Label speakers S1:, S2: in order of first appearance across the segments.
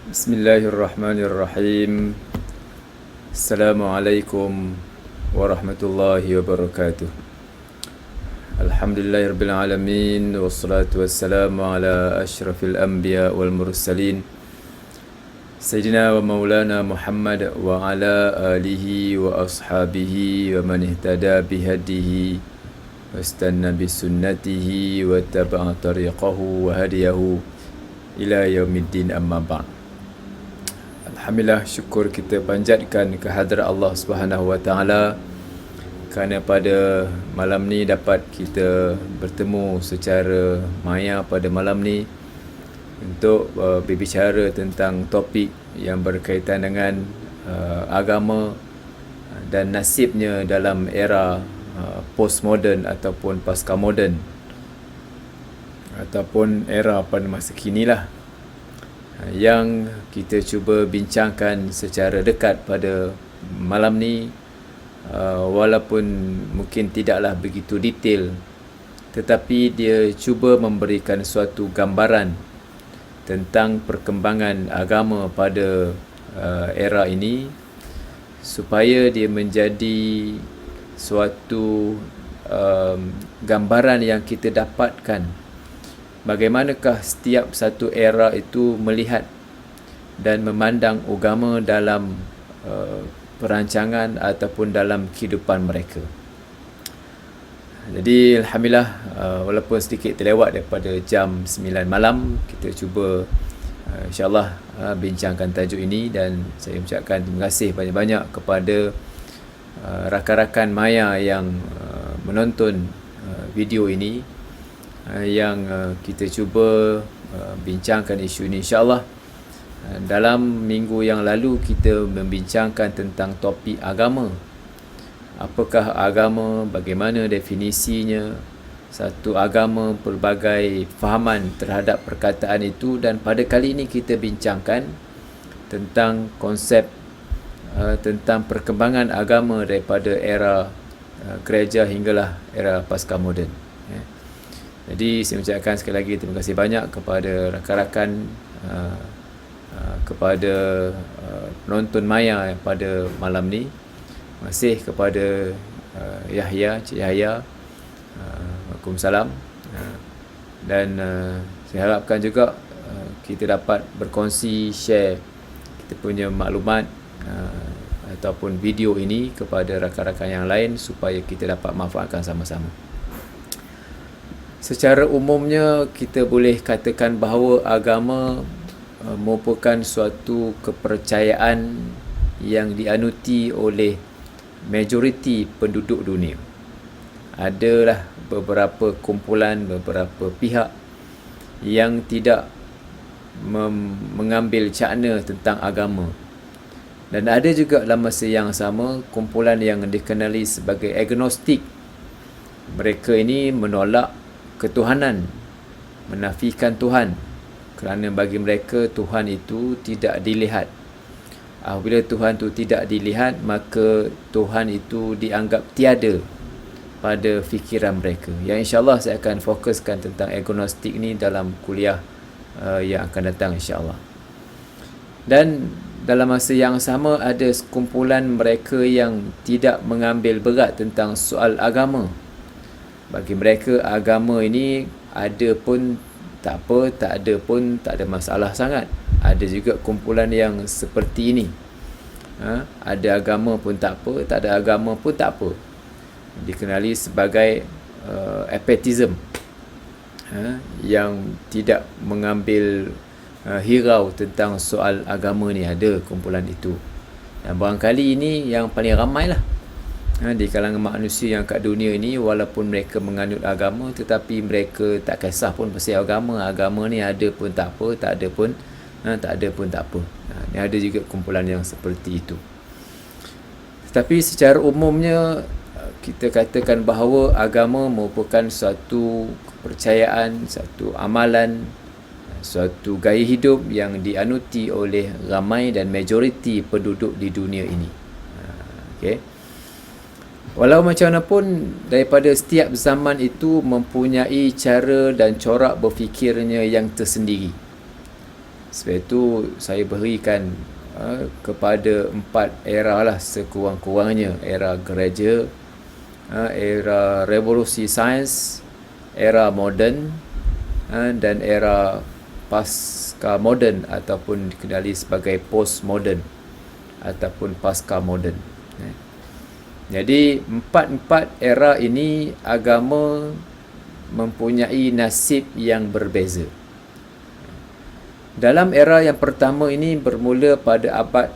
S1: Bismillahirrahmanirrahim. Assalamualaikum warahmatullahi wabarakatuh. Alhamdulillahirabbil alamin wassalatu wassalamu ala asyrafil anbiya wal mursalin Sayyidina wa maulana Muhammad wa ala alihi wa ashabihi wa man ihtada bihadihi wastanna bisunnatihi wa tabi'a tariqahu wa hadiyahu ila yaumiddin, amma ba'd. Alhamdulillah, syukur kita panjatkan kehadrat Allah Subhanahu Wa Taala kerana pada malam ni dapat kita bertemu secara maya pada malam ni untuk berbicara tentang topik yang berkaitan dengan agama dan nasibnya dalam era postmodern ataupun pasca moden ataupun era pada masa kini lah, yang kita cuba bincangkan secara dekat pada malam ni, walaupun mungkin tidaklah begitu detail, tetapi dia cuba memberikan suatu gambaran tentang perkembangan agama pada era ini supaya dia menjadi suatu gambaran yang kita dapatkan bagaimanakah setiap satu era itu melihat dan memandang agama dalam perancangan ataupun dalam kehidupan mereka. Jadi alhamdulillah, walaupun sedikit terlewat daripada jam 9 malam, kita cuba insyaAllah bincangkan tajuk ini, dan saya ucapkan terima kasih banyak-banyak kepada rakan-rakan maya yang menonton video ini, yang kita cuba bincangkan isu ini. InsyaAllah dalam minggu yang lalu kita membincangkan tentang topik agama. Apakah agama, bagaimana definisinya, satu agama, pelbagai fahaman terhadap perkataan itu, dan pada kali ini kita bincangkan tentang konsep tentang perkembangan agama daripada era gereja hinggalah era pasca moden. Jadi saya ucapkan sekali lagi terima kasih banyak kepada rakan-rakan, kepada penonton maya pada malam ni. Terima kasih kepada Yahya, Cik Yahya, Waalaikumsalam, dan saya harapkan juga kita dapat berkongsi, share kita punya maklumat ataupun video ini kepada rakan-rakan yang lain supaya kita dapat manfaatkan sama-sama. Secara umumnya kita boleh katakan bahawa agama merupakan suatu kepercayaan yang dianuti oleh majoriti penduduk dunia. Adalah beberapa kumpulan, beberapa pihak yang tidak mengambil cakna tentang agama, dan ada juga dalam masa yang sama kumpulan yang dikenali sebagai agnostik. Mereka ini menolak ketuhanan, menafikan Tuhan, kerana bagi mereka Tuhan itu tidak dilihat. Apabila Tuhan itu tidak dilihat, maka Tuhan itu dianggap tiada pada fikiran mereka. Yang insyaAllah saya akan fokuskan tentang agnostik ni dalam kuliah yang akan datang insyaAllah. Dan dalam masa yang sama ada sekumpulan mereka yang tidak mengambil berat tentang soal agama. Bagi mereka agama ini ada pun tak apa, tak ada pun tak ada masalah sangat. Ada juga kumpulan yang seperti ini. Ada agama pun tak apa, tak ada agama pun tak apa. Dikenali sebagai atheism, yang tidak mengambil hirau tentang soal agama ni. Ada kumpulan itu, dan barangkali ini yang paling ramai lah di kalangan manusia yang kat dunia ini. Walaupun mereka menganut agama, tetapi mereka tak kisah pun pasal agama. Agama ni ada pun tak apa, tak ada pun tak ada pun tak apa. Ni ada juga kumpulan yang seperti itu. Tetapi secara umumnya kita katakan bahawa agama merupakan suatu kepercayaan, satu amalan, suatu gaya hidup yang dianuti oleh ramai dan majoriti penduduk di dunia ini. Okey. Walau macam mana pun, daripada setiap zaman itu mempunyai cara dan corak berfikirnya yang tersendiri. Sebab itu saya berikan kepada 4 era lah sekurang-kurangnya. Era gereja, era revolusi sains, era moden, dan era pasca moden ataupun dikenali sebagai post modern ataupun pasca moden. Jadi empat era ini agama mempunyai nasib yang berbeza. Dalam era yang pertama ini bermula pada abad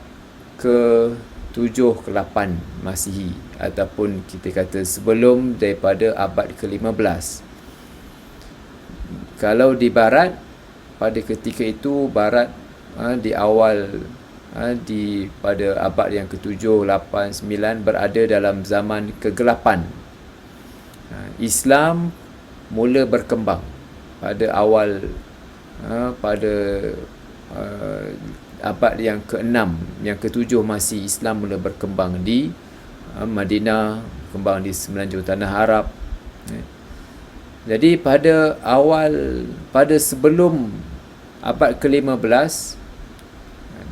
S1: ke-7 ke-8 Masihi ataupun kita kata sebelum daripada abad ke-15. Kalau di barat, pada ketika itu barat di awal pada abad yang ke-7, 8, 9 berada dalam zaman kegelapan. Islam mula berkembang pada awal pada abad yang ke-6, yang ke-7 masih Islam mula berkembang di Madinah, berkembang di semenanjung tanah Arab. Jadi pada sebelum abad ke-15,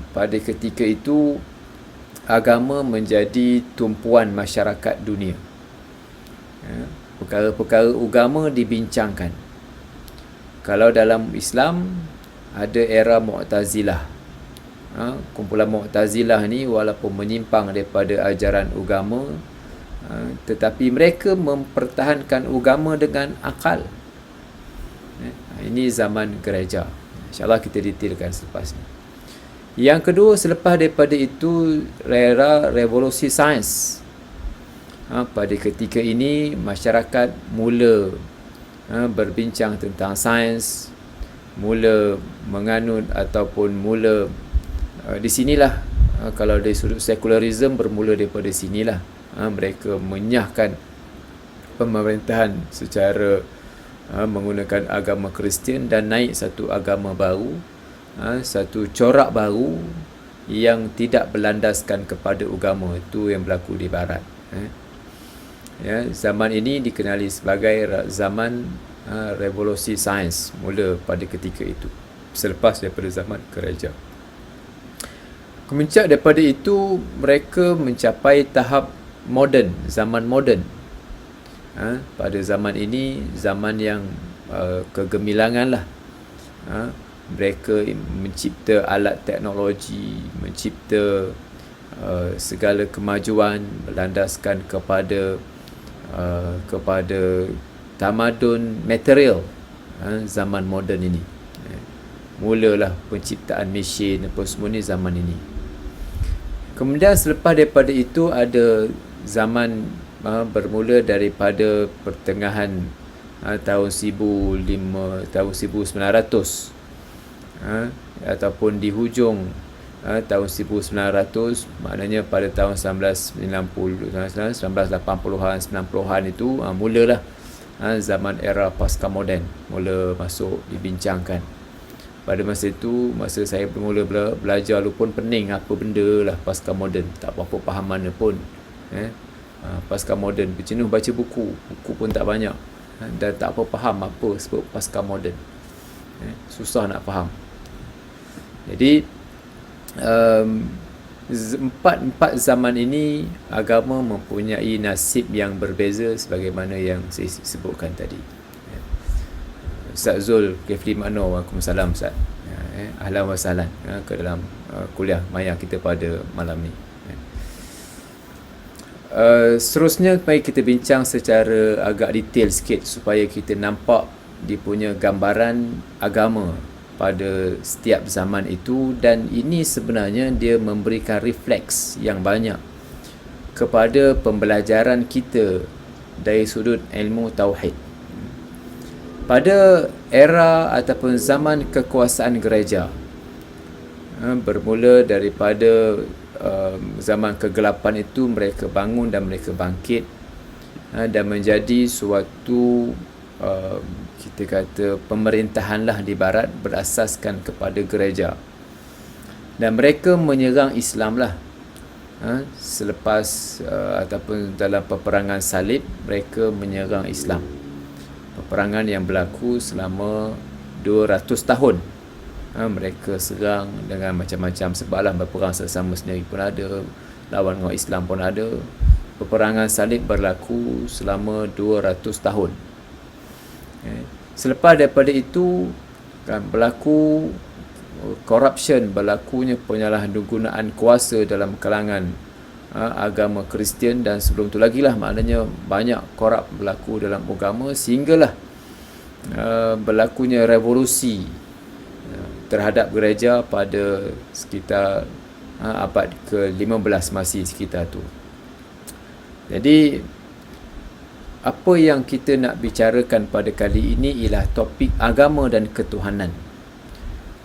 S1: pada ketika itu agama menjadi tumpuan masyarakat dunia. Perkara-perkara agama dibincangkan. Kalau dalam Islam ada era Mu'tazilah. Kumpulan Mu'tazilah ni walaupun menyimpang daripada ajaran agama, tetapi mereka mempertahankan agama dengan akal. Ini zaman gereja. InsyaAllah kita detailkan selepas ni. Yang kedua, selepas daripada itu era revolusi sains. Pada ketika ini masyarakat mula berbincang tentang sains, mula menganut ataupun mula di sinilah kalau dari sudut sekularisme bermula daripada sinilah mereka menyahkan pemerintahan secara menggunakan agama Kristian dan naik satu agama baru, satu corak baru yang tidak berlandaskan kepada agama. Itu yang berlaku di barat. Zaman ini dikenali sebagai zaman revolusi sains, mula pada ketika itu, selepas daripada zaman gereja. Kemudian daripada itu mereka mencapai tahap moden, zaman moden. Pada zaman ini zaman yang kegemilangan lah. Mereka mencipta alat teknologi, mencipta segala kemajuan berlandaskan kepada tamadun material zaman moden ini. Mulalah penciptaan mesin apa semua ni zaman ini. Kemudian selepas daripada itu ada zaman bermula daripada pertengahan tahun 1900 ataupun di hujung tahun 1900, maknanya pada tahun 1980-an, 90-an itu mulalah zaman era pasca moden mula masuk dibincangkan. Pada masa itu, masa saya mula belajar lu pun pening apa benda lah pasca moden, tak apa faham mana pun. Pasca moden, berjenuh baca buku pun tak banyak, dan tak apa faham apa sebab pasca moden. Susah nak faham. Jadi empat zaman ini agama mempunyai nasib yang berbeza sebagaimana yang saya sebutkan tadi. Ustaz Zul Kefli Makno, Waalaikumsalam Ustaz. Ahlan wa sahlan ke dalam kuliah maya kita pada malam ni. Seterusnya mari kita bincang secara agak detail sikit supaya kita nampak dia punya gambaran agama pada setiap zaman itu, dan ini sebenarnya dia memberikan refleks yang banyak kepada pembelajaran kita dari sudut ilmu tauhid. Pada era ataupun zaman kekuasaan gereja, bermula daripada zaman kegelapan itu, mereka bangun dan mereka bangkit dan menjadi suatu kita kata pemerintahanlah di barat berasaskan kepada gereja, dan mereka menyerang Islam lah. Selepas ataupun dalam peperangan salib, mereka menyerang Islam, peperangan yang berlaku selama 200 tahun. Mereka serang dengan macam-macam sebablah, berperang sesama sendiri pun ada, lawan orang Islam pun ada. Peperangan salib berlaku selama 200 tahun. Selepas daripada itu kan berlaku corruption, berlakunya penyalahgunaan kuasa dalam kalangan agama Kristian, dan sebelum tu lagi lah, maknanya banyak korup berlaku dalam agama sehinggalah berlakunya revolusi terhadap gereja pada sekitar abad ke-15 masih sekitar tu. Jadi apa yang kita nak bicarakan pada kali ini ialah topik agama dan ketuhanan.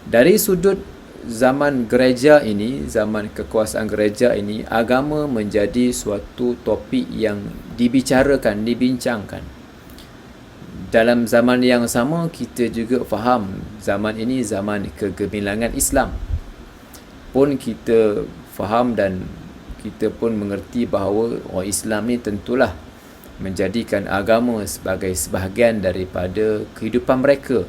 S1: Dari sudut zaman gereja ini, zaman kekuasaan gereja ini, agama menjadi suatu topik yang dibicarakan, dibincangkan. Dalam zaman yang sama, kita juga faham zaman ini zaman kegemilangan Islam. Pun kita faham dan kita pun mengerti bahawa orang Islam ni tentulah menjadikan agama sebagai sebahagian daripada kehidupan mereka.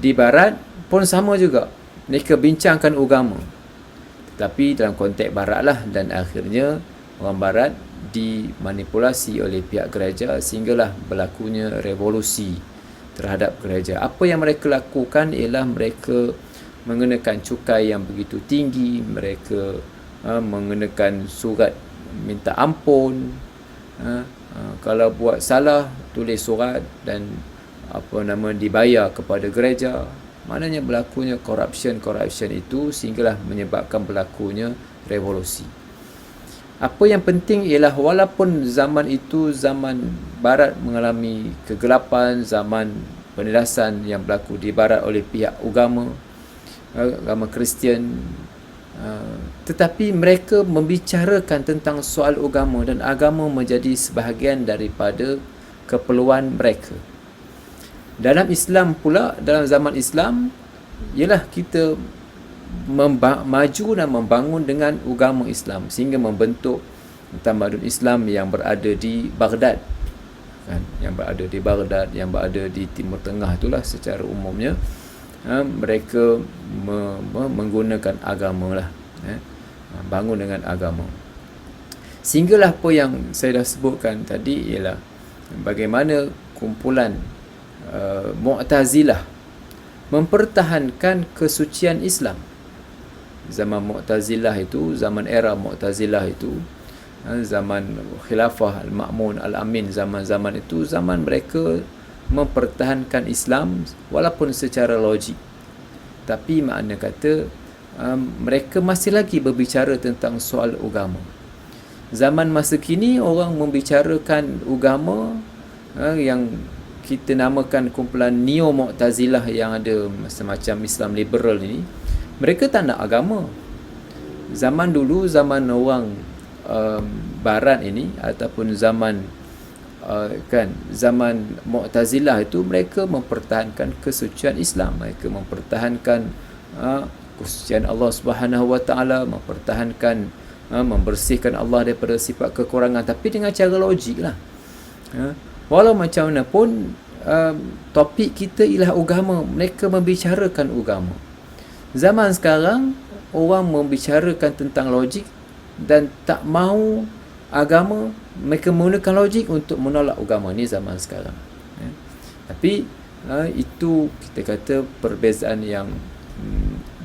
S1: Di Barat pun sama juga, mereka bincangkan agama, tetapi dalam konteks Barat lah, dan akhirnya orang Barat dimanipulasi oleh pihak gereja sehinggalah berlakunya revolusi terhadap gereja. Apa yang mereka lakukan ialah mereka mengenakan cukai yang begitu tinggi, mereka mengenakan surat minta ampun, kalau buat salah tulis surat dan dibayar kepada gereja. Maknanya berlakunya corruption itu sehinggalah menyebabkan berlakunya revolusi. Apa yang penting ialah walaupun zaman itu zaman Barat mengalami kegelapan, zaman penindasan yang berlaku di Barat oleh pihak agama Kristian, tetapi mereka membicarakan tentang soal agama, dan agama menjadi sebahagian daripada keperluan mereka. Dalam Islam pula, dalam zaman Islam, ialah kita maju dan membangun dengan agama Islam sehingga membentuk tamadun Islam yang berada di Baghdad, kan? Yang berada di Baghdad, yang berada di Timur Tengah itulah secara umumnya. Mereka menggunakan agama lah, bangun dengan agama. Sehinggalah apa yang saya dah sebutkan tadi ialah bagaimana kumpulan Mu'tazilah mempertahankan kesucian Islam. Zaman Mu'tazilah itu, zaman era Mu'tazilah itu, zaman Khilafah Al-Ma'mun Al-Amin, zaman-zaman itu, zaman mereka mempertahankan Islam walaupun secara logik, tapi makna kata mereka masih lagi berbicara tentang soal agama. Zaman masa kini orang membicarakan agama yang kita namakan kumpulan Neo-Mu'tazilah yang ada semacam Islam liberal ini, mereka tak nak agama. Zaman dulu, zaman orang Barat ini, ataupun zaman zaman Mu'tazilah itu, mereka mempertahankan kesucian Islam, mereka mempertahankan kesucian Allah Subhanahu Wa Taala, mempertahankan membersihkan Allah daripada sifat kekurangan, tapi dengan cara logik lah. Walau macam mana pun topik kita ialah agama, mereka membicarakan agama. Zaman sekarang orang membicarakan tentang logik dan tak mahu agama, mereka menggunakan logik untuk menolak agama. Ni zaman sekarang. Tapi itu kita kata perbezaan yang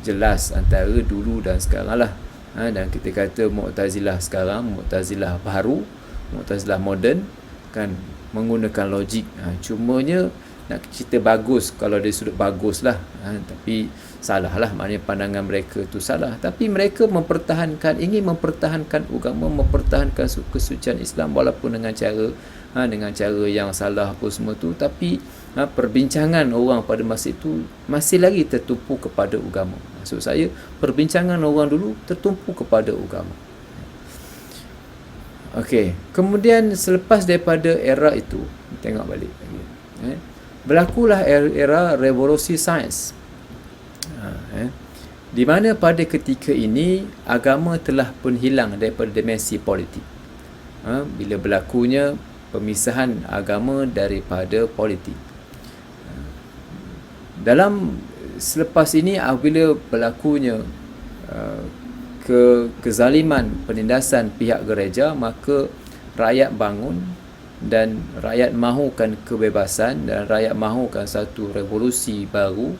S1: jelas antara dulu dan sekarang lah. Dan kita kata Mu'tazilah sekarang, Mu'tazilah baru, Mu'tazilah moden, kan, menggunakan logik. Cumanya nak cerita bagus kalau dari sudut bagus lah, tapi salah lah, maknanya pandangan mereka tu salah. Tapi mereka ingin mempertahankan agama, mempertahankan kesucian Islam walaupun dengan cara yang salah apa semua tu. Tapi perbincangan orang pada masa itu masih lagi tertumpu kepada agama. Maksud saya, perbincangan orang dulu tertumpu kepada agama. Okey, kemudian selepas daripada era itu, tengok balik lagi, berlakulah era revolusi sains, di mana pada ketika ini agama telah pun hilang daripada dimensi politik. Bila berlakunya pemisahan agama daripada politik. Dalam selepas ini apabila berlakunya kezaliman, penindasan pihak gereja, maka rakyat bangun dan rakyat mahukan kebebasan dan rakyat mahukan satu revolusi baru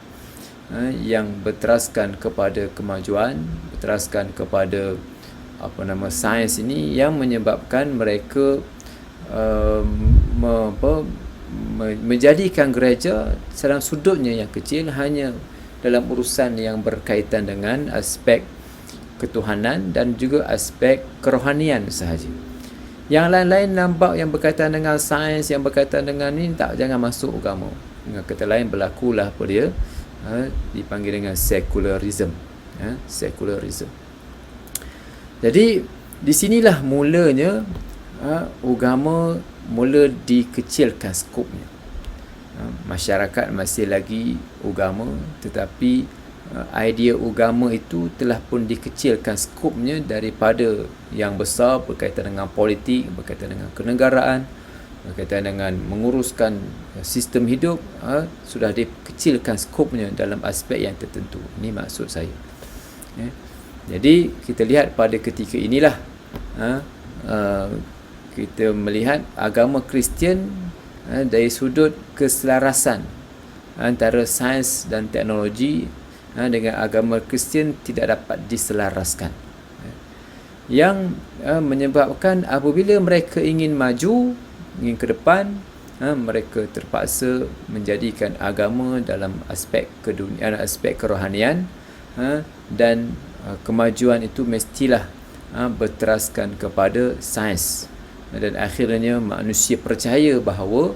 S1: yang berteraskan kepada kemajuan, berteraskan kepada sains ini, yang menyebabkan mereka menjadikan gereja dalam sudutnya yang kecil, hanya dalam urusan yang berkaitan dengan aspek ketuhanan dan juga aspek kerohanian sahaja. Yang lain-lain nampak yang berkaitan dengan sains, yang berkaitan dengan ni, tak, jangan masuk agama. Dengan kata lain, berlakulah apa dia dipanggil dengan secularism. Secularism. Jadi di sinilah mulanya agama mula dikecilkan skopnya. Masyarakat masih lagi agama, tetapi idea agama itu telah pun dikecilkan skopnya daripada yang besar berkaitan dengan politik, berkaitan dengan kenegaraan, berkaitan dengan menguruskan sistem hidup, sudah dikecilkan skopnya dalam aspek yang tertentu. Ini maksud saya. Jadi kita lihat pada ketika inilah kita melihat agama Kristian dari sudut keselarasan antara sains dan teknologi dengan agama Kristian tidak dapat diselaraskan, yang menyebabkan apabila mereka ingin maju, ingin ke depan, mereka terpaksa menjadikan agama dalam aspek keduniaan, aspek kerohanian, dan kemajuan itu mestilah berteraskan kepada sains, dan akhirnya manusia percaya bahawa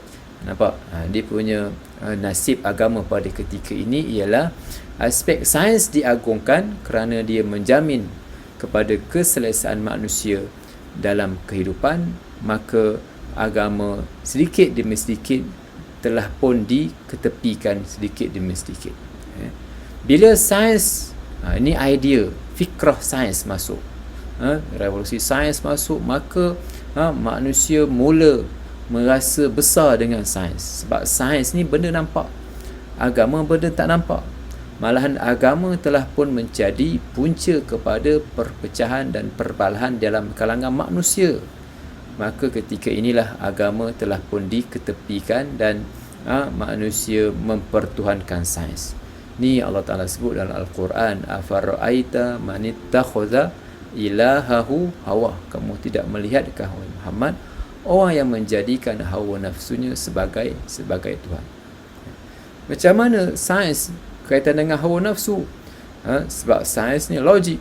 S1: dia punya nasib agama pada ketika ini ialah aspek sains diagungkan kerana dia menjamin kepada keselesaan manusia dalam kehidupan, maka agama sedikit demi sedikit telah pun diketepikan sedikit demi sedikit. Bila sains, ini idea, fikrah sains masuk, revolusi sains masuk, maka manusia mula merasa besar dengan sains. Sebab sains ni benda nampak, agama benda tak nampak. Malahan agama telah pun menjadi punca kepada perpecahan dan perbalahan dalam kalangan manusia. Maka ketika inilah agama telah pun diketepikan dan manusia mempertuhankan sains. Ni Allah Ta'ala sebut dalam Al-Quran, afara'aita manittakhadha ilahahu hawa. Kamu tidak melihatkah wahai Muhammad orang yang menjadikan hawa nafsunya sebagai Tuhan. Macam mana sains kaitan dengan hawa nafsu? Sebab sains ni logik.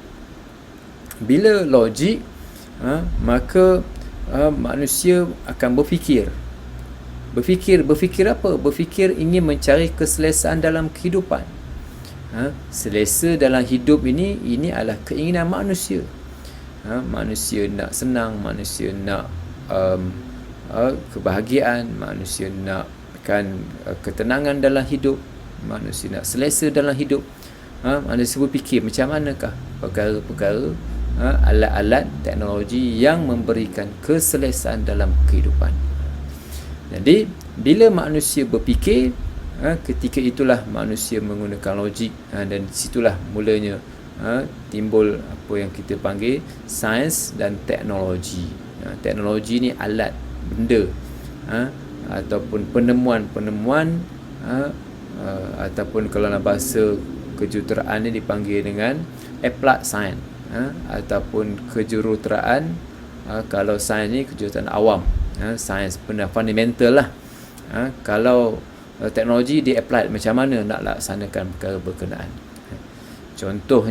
S1: Bila logik, maka manusia akan berfikir apa? Berfikir ingin mencari keselesaan dalam kehidupan. Selesa dalam hidup ini adalah keinginan manusia. Manusia nak senang, manusia nak kebahagiaan, manusia nakkan ketenangan dalam hidup, manusia nak selesa dalam hidup. Manusia berfikir macam manakah perkara-perkara, alat-alat teknologi yang memberikan keselesaan dalam kehidupan. Jadi bila manusia berfikir, ketika itulah manusia menggunakan logik, dan disitulah mulanya timbul apa yang kita panggil sains dan teknologi. Teknologi ni alat, benda, ataupun penemuan-penemuan, ataupun kalau dalam bahasa kejuruteraan ni dipanggil dengan applied science, ataupun kejuruteraan, kalau sains ni kejuruteraan awam, sains benda fundamental lah. Kalau teknologi di applied, macam mana nak laksanakan perkara berkenaan. Contoh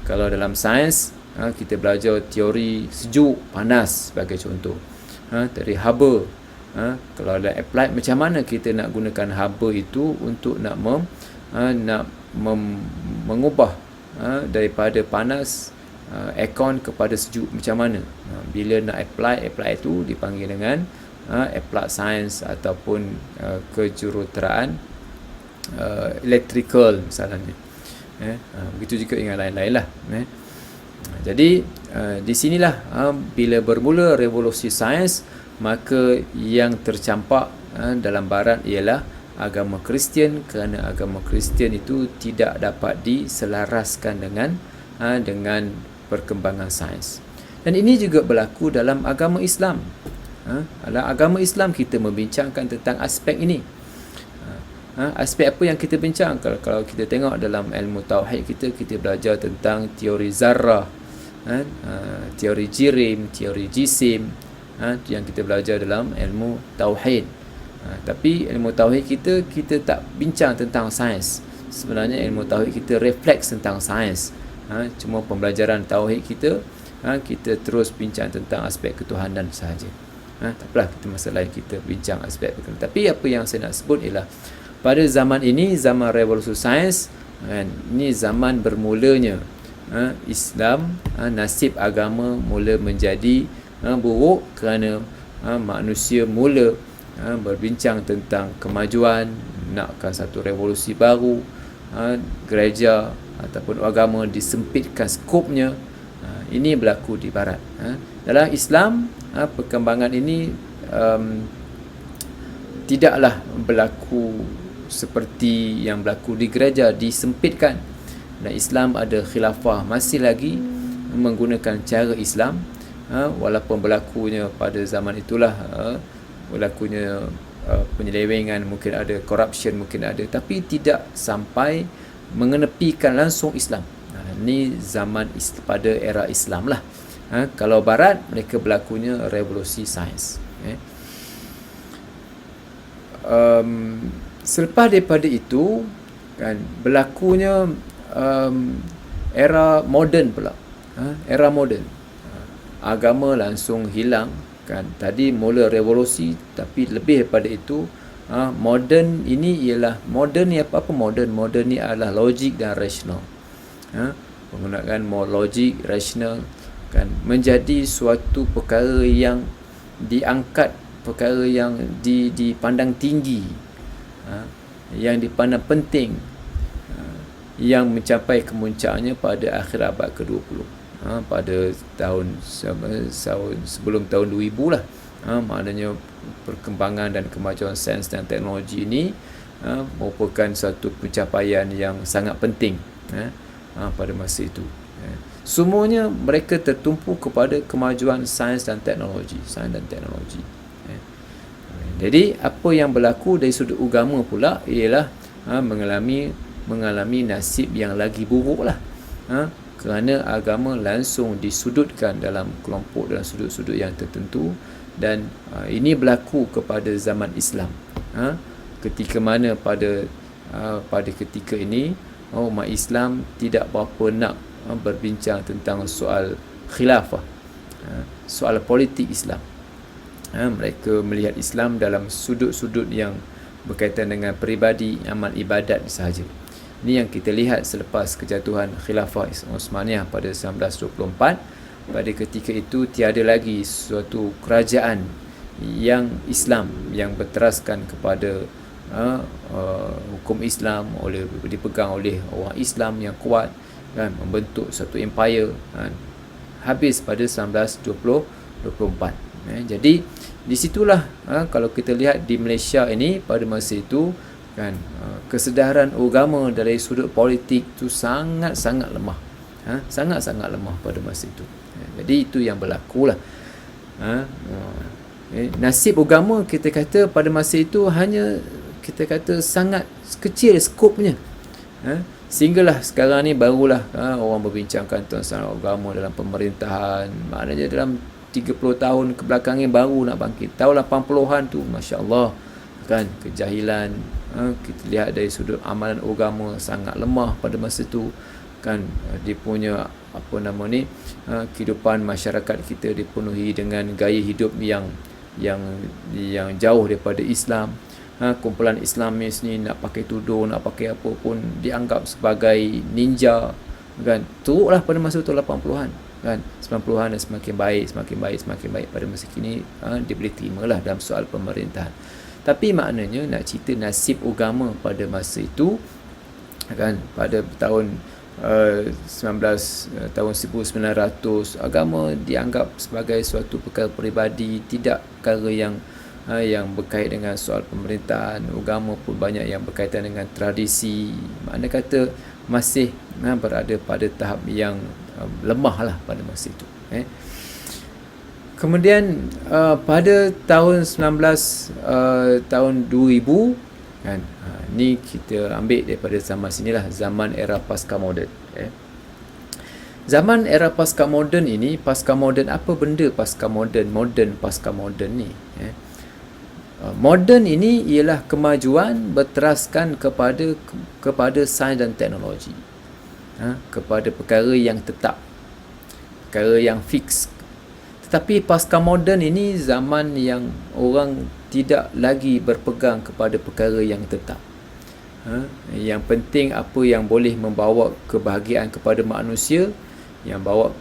S1: kalau dalam sains, kita belajar teori sejuk panas sebagai contoh, teori haba. Kalau ada applied, macam mana kita nak gunakan haba itu untuk nak mengubah daripada panas aircon kepada sejuk, macam mana? Bila nak apply itu dipanggil dengan applied science ataupun kejuruteraan electrical misalnya. Begitu juga dengan lain-lain lah. Jadi di sinilah bila bermula revolusi sains, maka yang tercampak dalam barat ialah agama Kristian, kerana agama Kristian itu tidak dapat diselaraskan dengan perkembangan sains. Dan ini juga berlaku dalam agama Islam. Dalam agama Islam kita membincangkan tentang aspek ini. Aspek apa yang kita bincang? Kalau kita tengok dalam ilmu tauhid kita belajar tentang teori zarrah, teori jirim, teori jisim, yang kita belajar dalam ilmu tauhid. Tapi ilmu tauhid kita tak bincang tentang sains. Sebenarnya ilmu tauhid kita refleks tentang sains. Cuma pembelajaran tauhid kita terus bincang tentang aspek ketuhanan sahaja. Tak apalah, kita masa lain kita bincang aspek ketuhanan. Tapi apa yang saya nak sebut ialah pada zaman ini, zaman revolusi sains, ini zaman bermulanya Islam, nasib agama mula menjadi buruk kerana manusia mula berbincang tentang kemajuan, nakkan satu revolusi baru, gereja ataupun agama disempitkan skopnya. Ini berlaku di barat. Dalam Islam, perkembangan ini tidaklah berlaku seperti yang berlaku di gereja, disempitkan. Dan Islam ada khilafah, masih lagi menggunakan cara Islam, walaupun berlakunya pada zaman itulah berlakunya penyelewengan, mungkin ada corruption, mungkin ada, tapi tidak sampai mengenepikan langsung Islam. Ini zaman pada era Islam lah. Kalau barat, mereka berlakunya revolusi sains. Selepas daripada itu kan berlakunya era moden pula. Era moden, agama langsung hilang kan. Tadi mula revolusi, tapi lebih daripada itu, moden ini ialah, moden ni apa moden? Moden ni adalah logik dan rasional. Menggunakan logik, rasional kan, menjadi suatu perkara yang diangkat, perkara yang dipandang tinggi, yang dipandang penting, yang mencapai kemuncaknya pada akhir abad ke-20, pada tahun sebelum tahun 2000 lah. Maknanya perkembangan dan kemajuan sains dan teknologi ini merupakan satu pencapaian yang sangat penting pada masa itu. Semuanya mereka tertumpu kepada kemajuan sains dan teknologi. Jadi apa yang berlaku dari sudut agama pula ialah mengalami nasib yang lagi buruk lah, kerana agama langsung disudutkan dalam kelompok, dalam sudut-sudut yang tertentu. Dan ini berlaku kepada zaman Islam, ketika mana pada ketika ini umat Islam tidak berapa nak berbincang tentang soal khilafah, soal politik Islam. Mereka melihat Islam dalam sudut-sudut yang berkaitan dengan peribadi, amal ibadat sahaja. Ini yang kita lihat selepas kejatuhan khilafah Osmaniyah pada 1924. Pada ketika itu tiada lagi suatu kerajaan yang Islam yang berteraskan kepada hukum Islam, dipegang oleh orang Islam yang kuat kan, membentuk satu empire kan, habis pada 1924. Jadi di situlah kalau kita lihat di Malaysia ini pada masa itu kan, kesedaran agama dari sudut politik itu sangat-sangat lemah. Sangat-sangat lemah pada masa itu. Jadi itu yang berlaku lah. Nasib agama kita kata pada masa itu hanya kita kata sangat kecil skopnya. Sehinggalah sekarang ni barulah orang berbincangkan tentang agama dalam pemerintahan. Maknanya dalam 30 tahun kebelakang ni baru nak bangkit. Tahun 80-an tu masya-Allah kan, kejahilan, kita lihat dari sudut amalan agama sangat lemah pada masa tu kan. Dia punya kehidupan masyarakat kita dipenuhi dengan gaya hidup yang jauh daripada Islam. Kumpulan Islamis ni nak pakai tudung, nak pakai apa pun dianggap sebagai ninja kan. Teruklah pada masa tu 80-an kan. 90-an dan semakin baik pada masa kini dia boleh terimalah dalam soal pemerintahan. Tapi maknanya nak cerita nasib agama pada masa itu kan, pada tahun 1900 agama dianggap sebagai suatu perkara peribadi, tidak perkara yang yang berkait dengan soal pemerintahan. Agama pun banyak yang berkaitan dengan tradisi. Makna kata masih berada pada tahap yang lemah lah pada masa itu. Kemudian pada tahun 2000 kan, ni kita ambil daripada zaman sinilah, zaman era pasca moden. Zaman era pasca moden ini, pasca moden, apa benda pasca moden, moden pasca moden ni? Moden ini ialah kemajuan berteraskan kepada sains dan teknologi, kepada perkara yang tetap, perkara yang fix. Tetapi pasca moden ini zaman yang orang tidak lagi berpegang kepada perkara yang tetap. Yang penting apa yang boleh membawa kebahagiaan kepada manusia, yang bawa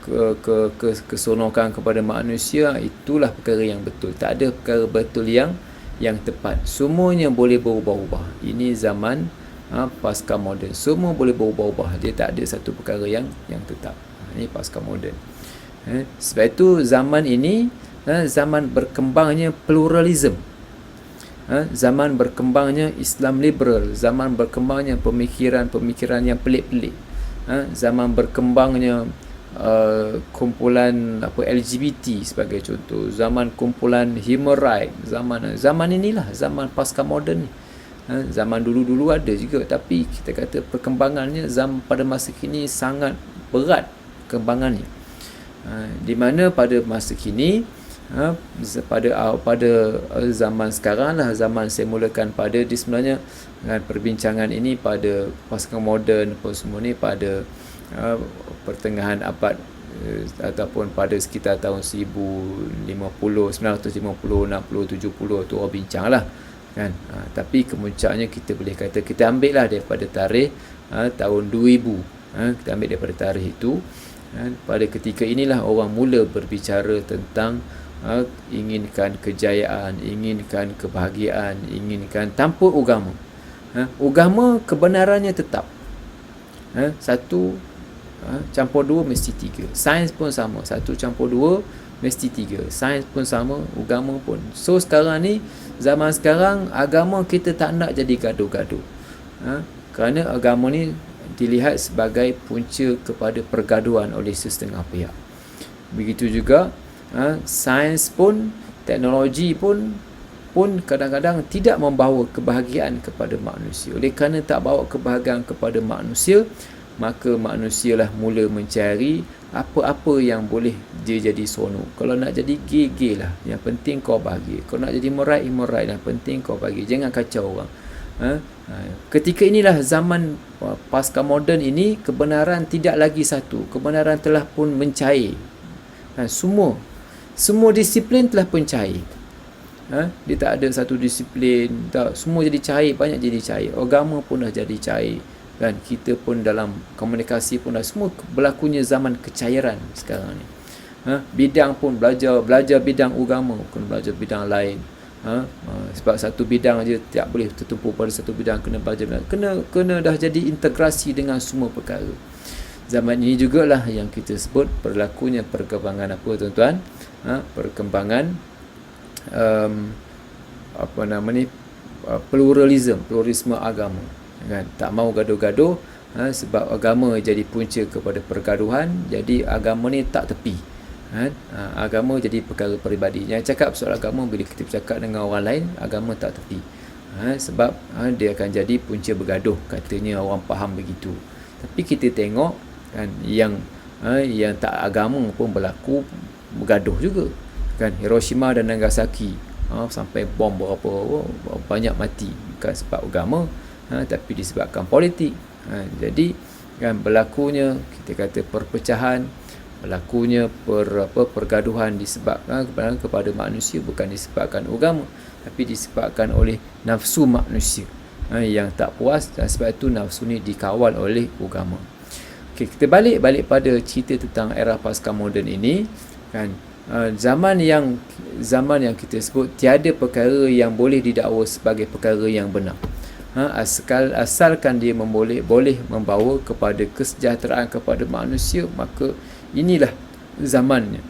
S1: keseronokan kepada manusia, itulah perkara yang betul. Tak ada perkara betul yang tepat. Semuanya boleh berubah-ubah. Ini zaman pasca moden. Semua boleh berubah-ubah. Dia tak ada satu perkara yang tetap. Ini pasca moden. Sebab itu zaman ini zaman berkembangnya pluralism, zaman berkembangnya Islam liberal, zaman berkembangnya pemikiran-pemikiran yang pelik-pelik, zaman berkembangnya kumpulan LGBT sebagai contoh, zaman kumpulan human right, zaman inilah zaman pasca moden ni. Zaman dulu-dulu ada juga, tapi kita kata perkembangannya pada masa kini sangat berat perkembangannya. Di mana pada masa kini, pada zaman sekarang lah, zaman saya mulakan pada sebenarnya perbincangan ini pada pasca moden apa semua ni pada pertengahan abad ataupun pada sekitar tahun 1950, 60, 70 tu orang bincang lah kan. Tapi kemuncaknya kita boleh kata, kita ambil lah daripada tarikh tahun 2000, kita ambil daripada tarikh itu. Pada ketika inilah orang mula berbicara tentang inginkan kejayaan, inginkan kebahagiaan, inginkan tanpa agama. Agama kebenarannya tetap. Satu campur dua mesti tiga. Sains pun sama. Satu campur dua mesti tiga. Sains pun sama, agama pun. So sekarang ni, zaman sekarang, agama kita tak nak jadi gaduh-gaduh. Kerana agama ni dilihat sebagai punca kepada pergaduhan oleh setengah pihak. Begitu juga sains pun, teknologi pun kadang-kadang tidak membawa kebahagiaan kepada manusia. Oleh kerana tak bawa kebahagiaan kepada manusia, maka manusialah mula mencari apa-apa yang boleh dia jadi seronok. Kalau nak jadi gay lah, yang penting kau bahagia. Kalau nak jadi merai, yang penting kau bahagia. Jangan kacau orang. Ketika inilah zaman pasca moden ini, kebenaran tidak lagi satu. Kebenaran telah pun mencair. Semua disiplin telah pun cair. Dia tak ada satu disiplin, tak, semua jadi cair, banyak jadi cair. Agama pun dah jadi cair, dan kita pun dalam komunikasi pun dah semua berlakunya zaman kecairan sekarang ni. Bidang pun belajar bidang agama, bukan belajar bidang lain. Sebab satu bidang je tak boleh tertumpu pada satu bidang, kena belajar, kena dah jadi integrasi dengan semua perkara. Zaman ini jugalah yang kita sebut berlakunya perkembangan apa tuan-tuan? Perkembangan pluralisme agama, kan? Tak mau gaduh-gaduh, sebab agama jadi punca kepada pergaduhan, jadi agama ni tak tepi. Agama jadi perkara peribadi. Yang cakap soal agama, bila kita bercakap dengan orang lain, agama tak tepi. Sebab dia akan jadi punca bergaduh, katanya orang faham begitu. Tapi kita tengok kan, yang tak agama pun berlaku bergaduh juga kan. Hiroshima dan Nagasaki, sampai bom berapa banyak mati, bukan sebab agama, tapi disebabkan politik. Jadi kan berlakunya, kita kata, perpecahan, berlakunya pergaduhan disebabkan kepada manusia, bukan disebabkan agama, tapi disebabkan oleh nafsu manusia yang tak puas, dan sebab itu nafsu ni dikawal oleh agama. Okay, kita balik pada cerita tentang era pasca moden ini kan. Zaman yang kita sebut tiada perkara yang boleh didakwa sebagai perkara yang benar. Asalkan dia boleh membawa kepada kesejahteraan kepada manusia, maka inilah zamannya.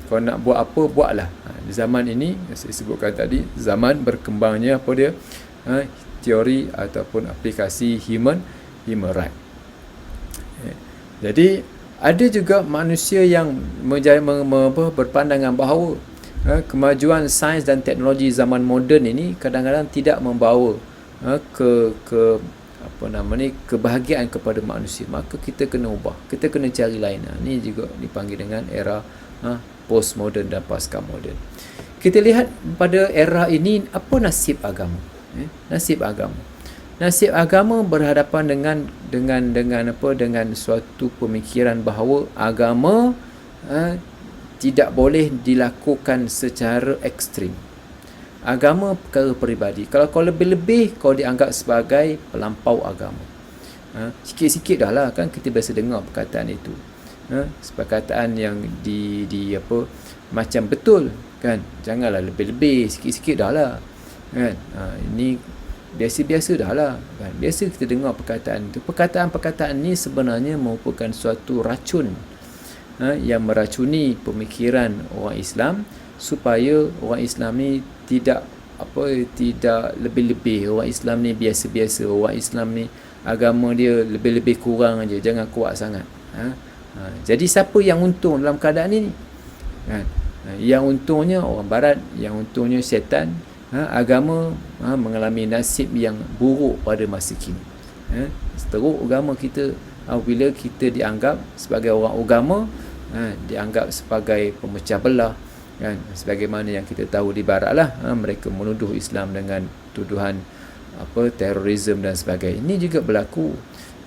S1: Kau nak buat apa, buatlah. Di zaman ini, saya sebutkan tadi, zaman berkembangnya apa dia? Teori ataupun aplikasi human right. Jadi ada juga manusia yang berpandangan bahawa kemajuan sains dan teknologi zaman moden ini kadang-kadang tidak membawa kebahagiaan kepada manusia. Maka kita kena ubah, kita kena cari lain. Ini juga dipanggil dengan era postmodern dan pasca moden. Kita lihat pada era ini apa nasib agama. Nasib agama berhadapan dengan suatu pemikiran bahawa agama tidak boleh dilakukan secara ekstrim. Agama perkara peribadi. Kalau kau lebih-lebih, kau dianggap sebagai pelampau agama. Sikit-sikit dah lah, kan kita biasa dengar perkataan itu. Perkataan yang macam betul, kan? Janganlah lebih-lebih, sikit-sikit dah lah, kan? Ini biasa-biasa dah lah, kan? Biasa kita dengar perkataan itu. Perkataan-perkataan ni sebenarnya merupakan suatu racun yang meracuni pemikiran orang Islam, supaya orang Islam ni tidak lebih-lebih. Orang Islam ni biasa-biasa. Orang Islam ni agama dia lebih-lebih kurang aja, jangan kuat sangat. Jadi siapa yang untung dalam keadaan ini? Yang untungnya orang barat, yang untungnya syaitan. Agama mengalami nasib yang buruk pada masa kini. Seteruk agama kita, bila kita dianggap sebagai orang agama, dianggap sebagai pemecah belah, kan? Sebagaimana yang kita tahu di barat lah, mereka menuduh Islam dengan tuduhan terorisme dan sebagainya. Ini juga berlaku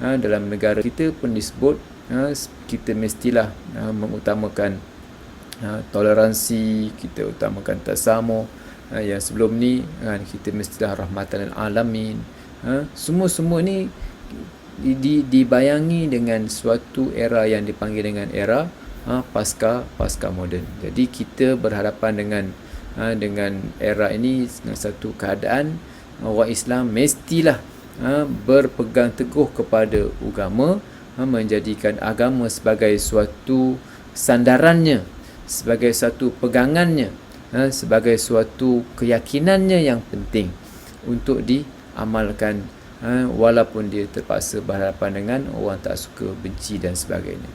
S1: dalam negara kita pun disebut, kita mestilah mengutamakan toleransi, kita utamakan tasamuh. Yang sebelum ni kita mestilah rahmatan lil alamin. Semua ni dibayangi dengan suatu era yang dipanggil dengan era pasca moden. Jadi kita berhadapan dengan era ini, dengan satu keadaan orang Islam mestilah berpegang teguh kepada agama, menjadikan agama sebagai suatu sandarannya, sebagai suatu pegangannya, sebagai suatu keyakinannya yang penting untuk diamalkan, walaupun dia terpaksa berhadapan dengan orang tak suka, benci dan sebagainya.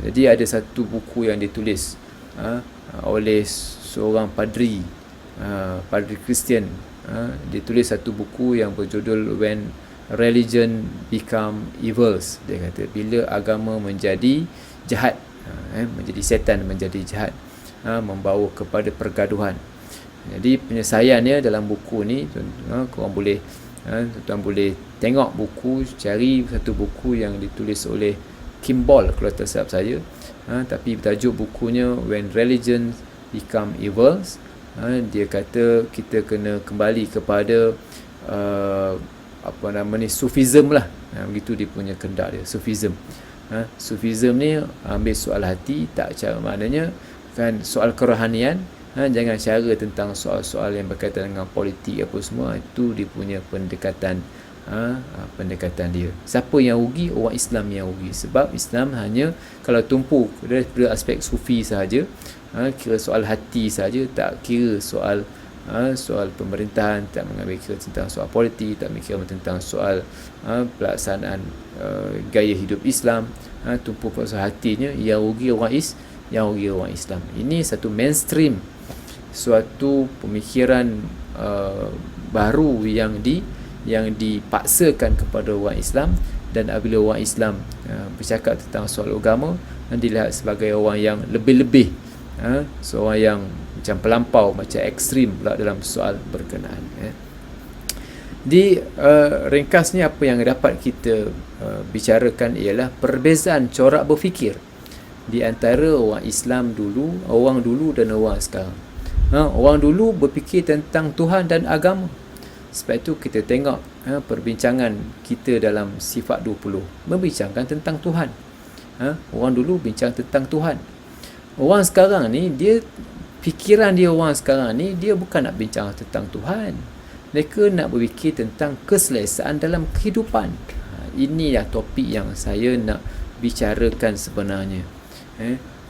S1: Jadi ada satu buku yang ditulis oleh seorang padri Kristian. Dia tulis satu buku yang berjudul When Religion Become Evils. Dia kata bila agama menjadi jahat, menjadi setan, menjadi jahat, membawa kepada pergaduhan. Jadi penyelesaiannya dalam buku ni, korang boleh tuan boleh tengok buku, cari satu buku yang ditulis oleh Kimball kalau tak silap saya, tapi tajuk bukunya When Religion Become Evils. Dia kata kita kena kembali kepada Sufism lah, begitu dia punya kendak dia, Sufism. Sufism ni ambil soal hati, tak cara maknanya kan soal kerohanian. Jangan cara tentang soal-soal yang berkaitan dengan politik apa semua. Itu dia punya pendekatan dia. Siapa yang rugi? Orang Islam yang rugi. Sebab Islam hanya kalau tumpu daripada aspek sufi sahaja, kira soal hati sahaja, tak kira soal pemerintahan, tak mengambil kira tentang soal politik, tak mengambil kira tentang soal pelaksanaan gaya hidup Islam. Tumpu soal hatinya, yang rugi orang Islam. Ini satu mainstream, suatu pemikiran baru yang dipaksakan kepada orang Islam. Dan apabila orang Islam bercakap tentang soal agama, dilihat sebagai orang yang lebih-lebih, seorang yang macam pelampau, macam ekstrim pula dalam soal berkenaan. Di ringkasnya apa yang dapat kita bicarakan ialah perbezaan corak berfikir di antara orang Islam dulu, orang dulu dan orang sekarang. Orang dulu berfikir tentang Tuhan dan agama. Sebab itu kita tengok perbincangan kita dalam sifat 20 membincangkan tentang Tuhan. Orang dulu bincang tentang Tuhan. Orang sekarang ni, fikiran dia orang sekarang ni, dia bukan nak bincang tentang Tuhan. Mereka nak berfikir tentang keselesaan dalam kehidupan. Inilah topik yang saya nak bicarakan sebenarnya.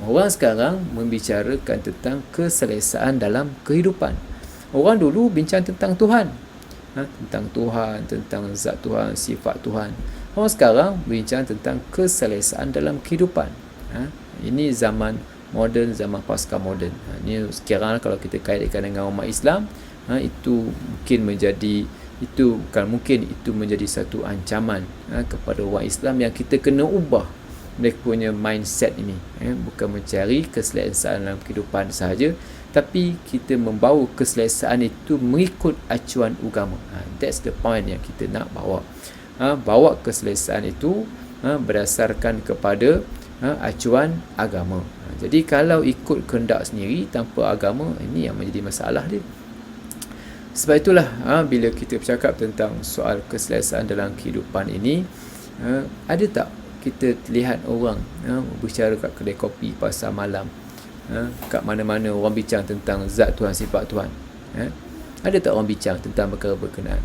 S1: Orang sekarang membicarakan tentang keselesaan dalam kehidupan. Orang dulu bincang tentang Tuhan, tentang Tuhan, tentang zat Tuhan, sifat Tuhan. Orang sekarang bincang tentang keselesaan dalam kehidupan. Ini zaman moden, zaman pasca moden. Ini sekarang kalau kita kaitkan dengan umat Islam, itu menjadi satu ancaman kepada umat Islam yang kita kena ubah mereka punya mindset ini, bukan mencari keselesaan dalam kehidupan sahaja, tapi kita membawa keselesaan itu mengikut acuan agama. That's the point yang kita nak bawa. Bawa keselesaan itu berdasarkan kepada acuan agama. Jadi kalau ikut kehendak sendiri tanpa agama, ini yang menjadi masalah dia. Sebab itulah bila kita bercakap tentang soal keselesaan dalam kehidupan ini, ada tak kita lihat orang berbicara kat kedai kopi pasar malam, kat mana-mana orang bincang tentang zat Tuhan, sifat Tuhan, ada tak orang bincang tentang perkara berkenaan?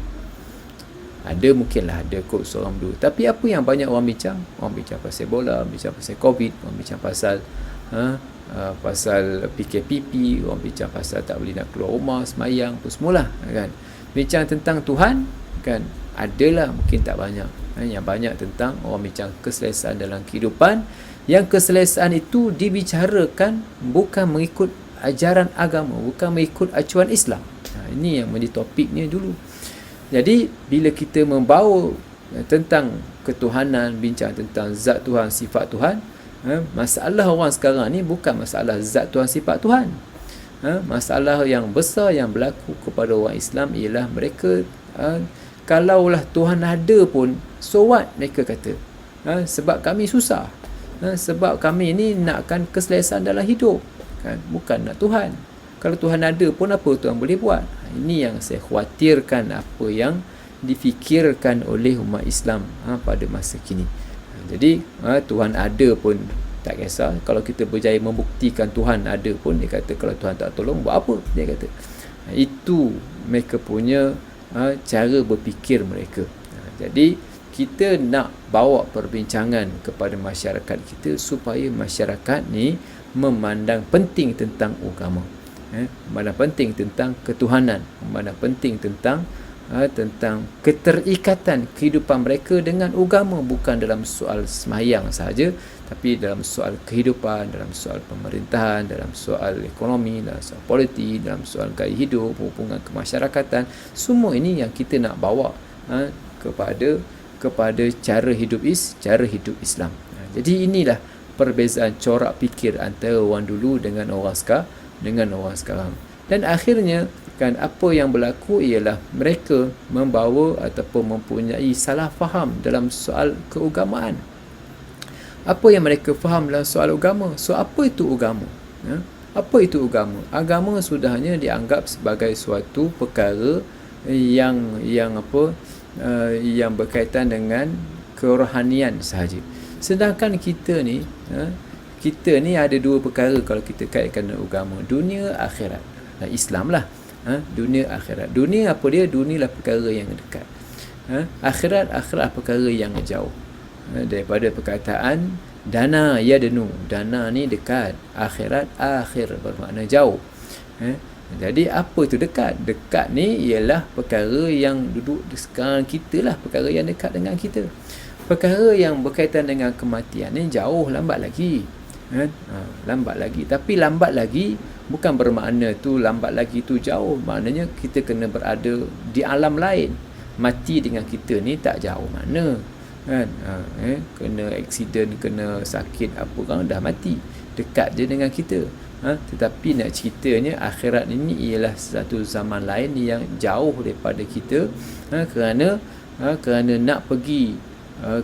S1: Ada, mungkinlah ada kot seorang dua. Tapi apa yang banyak orang bincang? Orang bincang pasal bola, bincang pasal COVID, orang bincang pasal pasal PKPP, orang bincang pasal tak boleh nak keluar rumah, semayang, apa semualah, kan. Bincang tentang Tuhan, kan, adalah, mungkin tak banyak. Yang banyak tentang orang bincang keselesaan dalam kehidupan, yang keselesaan itu dibicarakan bukan mengikut ajaran agama, bukan mengikut acuan Islam. Ini yang menjadi topiknya dulu. Jadi bila kita membawa tentang ketuhanan, bincang tentang zat Tuhan, sifat Tuhan, masalah orang sekarang ni bukan masalah zat Tuhan, sifat Tuhan. Masalah yang besar yang berlaku kepada orang Islam ialah mereka, kalaulah Tuhan ada pun, so what, mereka kata, sebab kami susah, sebab kami ni nakkan keselesaan dalam hidup, kan, bukan nak Tuhan. Kalau Tuhan ada pun, apa Tuhan boleh buat? Ini yang saya khawatirkan, apa yang difikirkan oleh umat Islam pada masa kini. Jadi Tuhan ada pun tak kisah. Kalau kita berjaya membuktikan Tuhan ada pun, dia kata kalau Tuhan tak tolong, buat apa? Dia kata itu mereka punya cara berfikir mereka. Jadi kita nak bawa perbincangan kepada masyarakat kita supaya masyarakat ni memandang penting tentang agama, memandang penting tentang ketuhanan, memandang penting tentang keterikatan kehidupan mereka dengan agama, bukan dalam soal sembahyang sahaja, tapi dalam soal kehidupan, dalam soal pemerintahan, dalam soal ekonomi, dalam soal politik, dalam soal gaya hidup, hubungan kemasyarakatan. Semua ini yang kita nak bawa kepada cara hidup Islam. Jadi inilah perbezaan corak fikir antara orang dulu dengan orang sekarang. Dan akhirnya, kan, apa yang berlaku ialah mereka membawa ataupun mempunyai salah faham dalam soal keagamaan. Apa yang mereka faham dalam soal agama? So, apa itu agama? Apa itu agama? Agama sudahnya dianggap sebagai suatu perkara yang berkaitan dengan kerohanian sahaja. Sedangkan kita ni ada dua perkara kalau kita kaitkan dengan agama, dunia akhirat. Islam lah, dunia akhirat. Dunia apa dia? Dunia lah perkara yang dekat. Akhirat perkara yang jauh. Daripada perkataan dana yadnu, dana ni dekat, akhirat akhir bermakna jauh. Jadi apa itu dekat? Dekat ni ialah perkara yang duduk sekarang kita lah, perkara yang dekat dengan kita. Perkara yang berkaitan dengan kematian ni jauh, lambat lagi. Lambat lagi. Tapi lambat lagi bukan bermakna tu lambat lagi tu jauh. Maknanya kita kena berada di alam lain. Mati dengan kita ni tak jauh mana, kan? Kena aksiden, kena sakit apa kan, dah mati, dekat je dengan kita. Tetapi nak ceritanya akhirat ini ialah satu zaman lain yang jauh daripada kita. Kerana nak pergi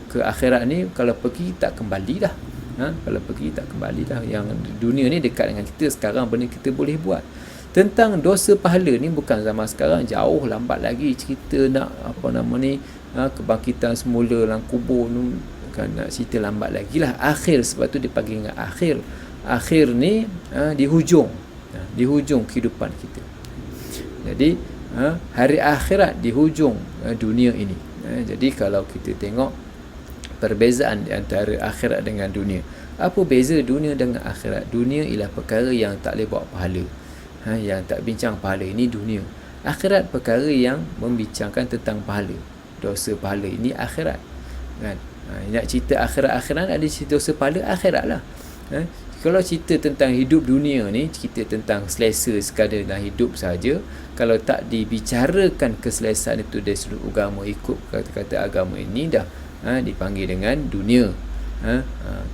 S1: ke akhirat ni, kalau pergi tak kembali dah. Kalau pergi tak kembali dah. Yang dunia ni dekat dengan kita sekarang, benda kita boleh buat. Tentang dosa pahala ni bukan zaman sekarang, jauh lambat lagi cerita nak kebangkitan semula dalam kubur tu, kan, nak cerita lambat lagi lah. Akhir, sebab tu dia panggil dengan akhir. Akhir ni di hujung kehidupan kita. Jadi hari akhirat di hujung dunia ini. Jadi kalau kita tengok perbezaan di antara akhirat dengan dunia. Apa beza dunia dengan akhirat? Dunia ialah perkara yang tak boleh bawa pahala, yang tak bincang pahala. Ini dunia. Akhirat perkara yang membincangkan tentang pahala, dosa pahala. Ini akhirat, kan? Nak cerita akhirat-akhirat, ada cerita dosa pahala, akhirat lah. Kalau cerita tentang hidup dunia ni, cerita tentang selesa sekadar dalam hidup saja, kalau tak dibicarakan keselesaan itu dari sudut agama, ikut kata-kata agama, ini dah dipanggil dengan dunia.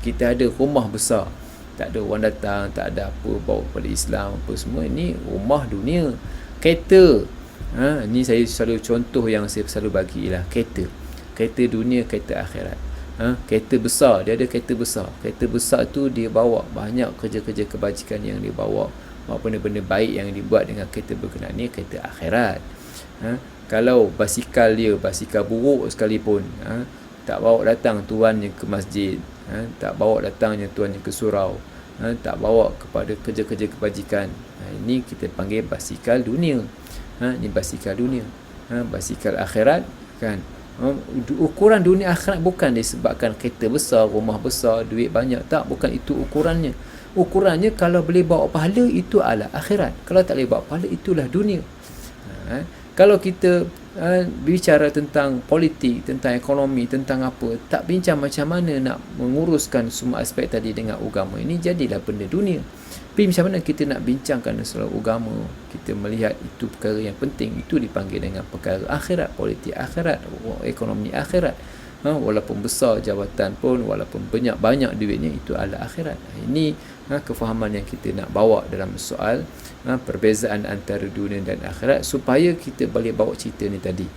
S1: Kita ada rumah besar, tak ada orang datang, tak ada apa bawa pada Islam apa semua, ini rumah dunia. Kereta, ni saya selalu contoh yang saya selalu bagi ialah kereta dunia, kereta akhirat. Kereta besar, dia ada kereta besar. Kereta besar tu dia bawa banyak kerja-kerja kebajikan yang dia bawa benda-benda baik yang dibuat dengan kereta berkenaan ni, kereta akhirat. Kalau basikal dia basikal buruk sekalipun, tak bawa datang tuannya ke masjid, tak bawa datangnya tuannya ke surau, tak bawa kepada kerja-kerja kebajikan, ini kita panggil basikal dunia. Ini basikal dunia. Basikal akhirat, kan? Ukuran dunia akhirat bukan disebabkan kereta besar, rumah besar, duit banyak, tak, bukan itu ukurannya. Ukurannya kalau boleh bawa pahala, itu adalah akhirat. Kalau tak boleh bawa pahala, itulah dunia. Kalau kita bicara tentang politik, tentang ekonomi, tentang apa, tak bincang macam mana nak menguruskan semua aspek tadi dengan agama, ini jadilah benda dunia. Tapi macam mana kita nak bincangkan soal agama, kita melihat itu perkara yang penting, itu dipanggil dengan perkara akhirat, politik akhirat, ekonomi akhirat. Walaupun besar jawatan pun, walaupun banyak duitnya, itu adalah akhirat. Ini kefahaman yang kita nak bawa dalam soal perbezaan antara dunia dan akhirat, supaya kita boleh bawa cerita ni tadi.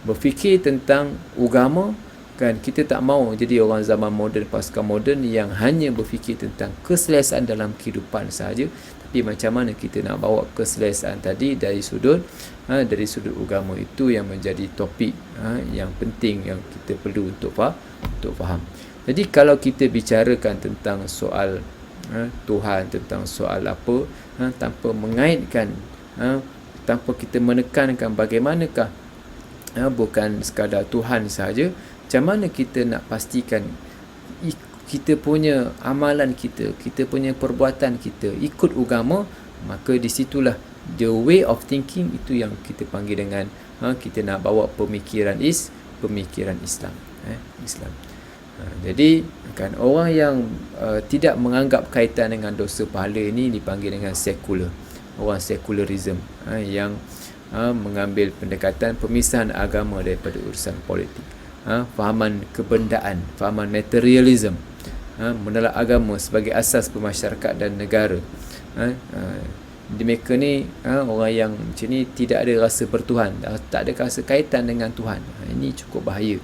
S1: Berfikir tentang agama, kan? Kita tak mahu jadi orang zaman moden, pasca moden yang hanya berfikir tentang keselesaan dalam kehidupan sahaja. Tapi macam mana kita nak bawa keselesaan tadi dari sudut agama, itu yang menjadi topik yang penting yang kita perlu untuk faham. Jadi kalau kita bicarakan tentang soal Tuhan, tentang soal apa, tanpa mengaitkan, tanpa kita menekankan bagaimanakah bukan sekadar Tuhan sahaja, macam mana kita nak pastikan kita punya amalan kita punya perbuatan kita ikut agama, maka di situlah the way of thinking itu yang kita panggil dengan kita nak bawa pemikiran Islam. Islam. Jadi kan orang yang tidak menganggap kaitan dengan dosa pahala ini dipanggil dengan sekular. Orang secularism yang mengambil pendekatan pemisahan agama daripada urusan politik. Fahaman kebendaan, fahaman materialism, menolak agama sebagai asas bermasyarakat dan negara. Mereka ni orang yang macam ni tidak ada rasa bertuhan, tak ada rasa kaitan dengan Tuhan. Ini cukup bahaya.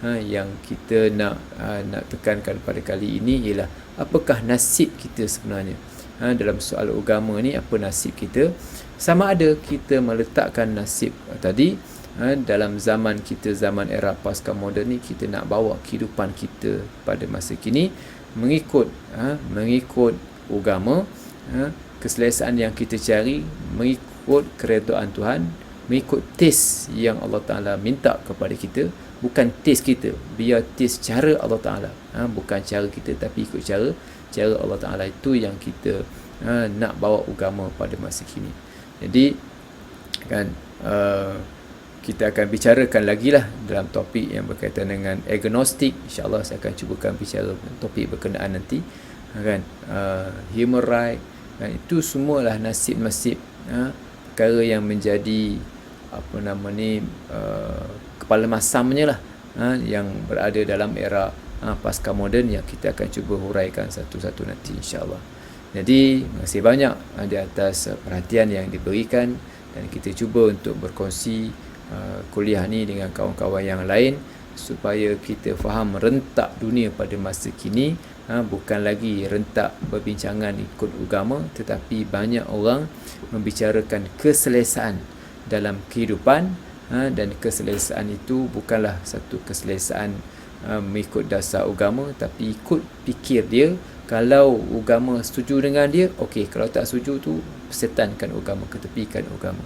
S1: Yang kita nak tekankan pada kali ini ialah apakah nasib kita sebenarnya dalam soal agama ni. Apa nasib kita? Sama ada kita meletakkan nasib tadi dalam zaman kita, zaman era pasca moden ni, kita nak bawa kehidupan kita pada masa kini mengikut agama, keselesaan yang kita cari, mengikut keredaan Tuhan, mengikut taste yang Allah Ta'ala minta kepada kita, bukan taste kita, biar taste cara Allah Ta'ala, bukan cara kita tapi ikut cara Allah Ta'ala. Itu yang kita nak bawa agama pada masa kini. Jadi kan, kita akan bicarakan lagi lah dalam topik yang berkaitan dengan agnostik. InsyaAllah saya akan cubakan bicara topik berkenaan nanti, kan? Human right, kan? Itu semualah nasib-nasib perkara yang menjadi kepala masamnya lah, yang berada dalam era pasca moden, yang kita akan cuba huraikan satu-satu nanti, insyaAllah. Jadi terima kasih banyak di atas perhatian yang diberikan, dan kita cuba untuk berkongsi kuliah ni dengan kawan-kawan yang lain, supaya kita faham rentak dunia pada masa kini, bukan lagi rentak perbincangan ikut agama, tetapi banyak orang membicarakan keselesaan dalam kehidupan, dan keselesaan itu bukanlah satu keselesaan mengikut dasar agama, tapi ikut fikir dia. Kalau agama setuju dengan dia, okey. Kalau tak setuju tu, setankan agama, ketepikan agama.